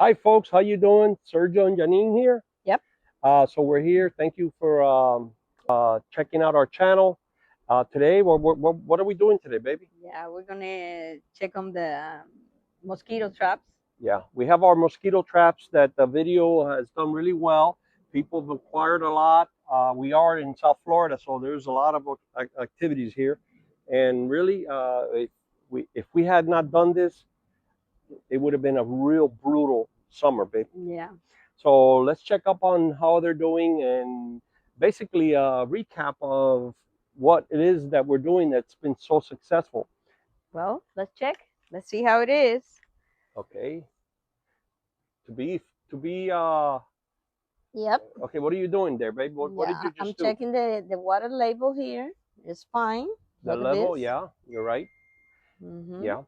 Hi, folks. How you doing? Sergio and Janine here. Yep. So we're here. Thank you for checking out our channel. Today, what are we doing today, baby? Yeah, we're gonna check on the mosquito traps. Yeah, we have our mosquito traps that the video has done really well. People have inquired a lot. We are in South Florida, so there's a lot of activities here. And really, if we had not done this, it would have been a real brutal summer, baby. Yeah. So let's check up on how they're doing and basically a recap of what it is that we're doing that's been so successful. Well, let's check. Let's see how it is. Okay. To be to be Yep. okay, what are you doing there, babe? What did Yeah, you I'm just do? checking the water label here. It's fine. The Look at this. level, yeah, you're right. Mm-hmm. Yeah.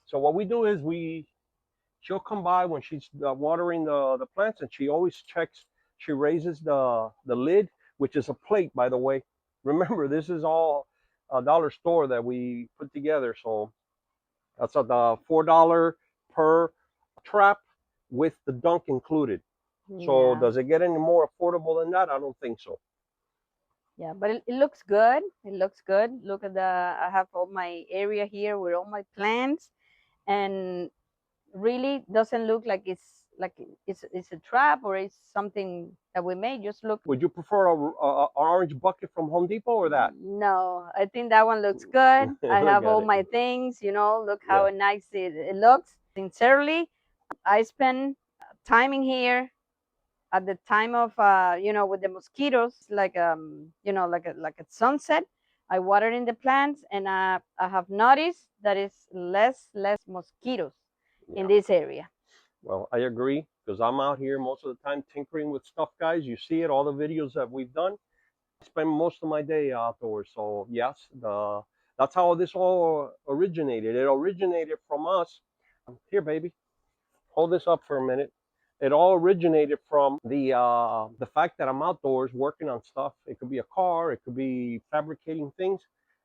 So what we do is she'll come by when she's watering the plants, and she always checks. She raises the lid, which is a plate, by the way. Remember, this is all a dollar store that we put together. So that's the $4 per trap with the dunk included. So Yeah. does it get any more affordable than that? I don't think so. Yeah, but it looks good. It looks good. Look at I have all my area here with all my plants, and really doesn't look like it's a trap or it's something that we made. Just look. Would you prefer an orange bucket from Home Depot or that? No, I think that one looks good. I Look have at all it. my things, look Yeah. how nice it looks. Sincerely, I spend time in here at the time of with the mosquitoes, like like at sunset. I water in the plants, and I have noticed that it's less mosquitoes in Yeah. this area. Well, I agree because I'm out here most of the time tinkering with stuff, guys. You see it, all the videos that we've done. I spend most of my day outdoors. So yes, that's how this all originated. It originated from us. Here, baby, hold this up for a minute. It all originated from the fact that I'm outdoors working on stuff. It could be a car, it could be fabricating things,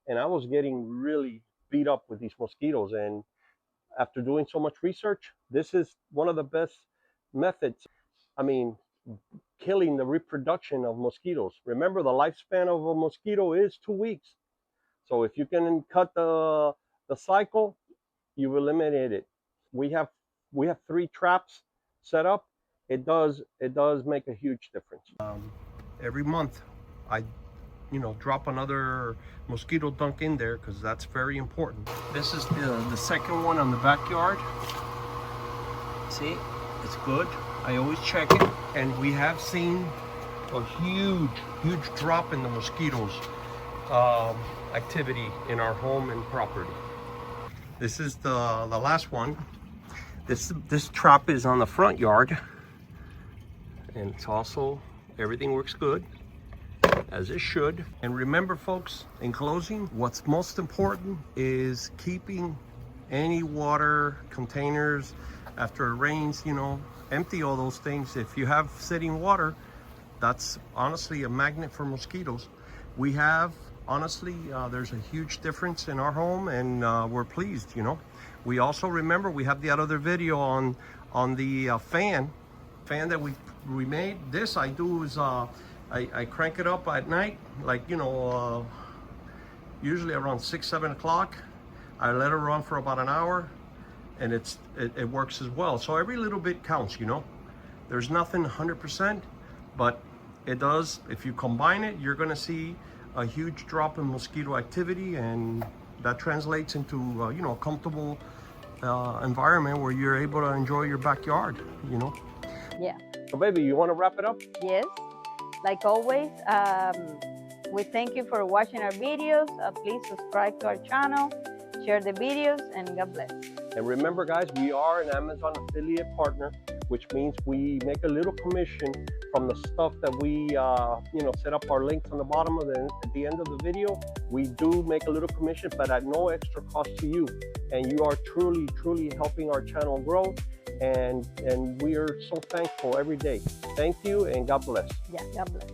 and I was getting really beat up with these mosquitoes. And after doing so much research, this is one of the best methods. I mean, killing the reproduction of mosquitoes. Remember, the lifespan of a mosquito is 2 weeks. So if you can cut the cycle, you've eliminated it. We have we have 3 traps set up. It does make a huge difference. Every month, I drop another mosquito dunk in there because that's very important. This is the second one on the backyard. See, it's good. I always check it, and we have seen a huge drop in the mosquitoes activity in our home and property. This is the last one. This trap is on the front yard, and it's also, everything works good as it should. And remember, folks, in closing, what's most important is keeping any water containers after it rains, empty all those things. If you have sitting water, that's honestly a magnet for mosquitoes. We have, honestly, there's a huge difference in our home, and we're pleased. We also, remember, we have the other video on the fan that we made. This I do is I crank it up at night, like usually around 6-7 o'clock. I let it run for about an hour, and it works as well. So every little bit counts. There's nothing 100%, but it does. If you combine it, you're going to see a huge drop in mosquito activity, and that translates into a comfortable environment where you're able to enjoy your backyard. Yeah. So, baby, you want to wrap it up? Yes. Like always, we thank you for watching our videos. Please subscribe to our channel, share the videos, and God bless. And remember, guys, we are an Amazon affiliate partner, which means we make a little commission from the stuff that we, set up our links on the bottom of at the end of the video. We do make a little commission, but at no extra cost to you. And you are truly helping our channel grow. And we are so thankful every day. Thank you, and God bless. Yeah, God bless.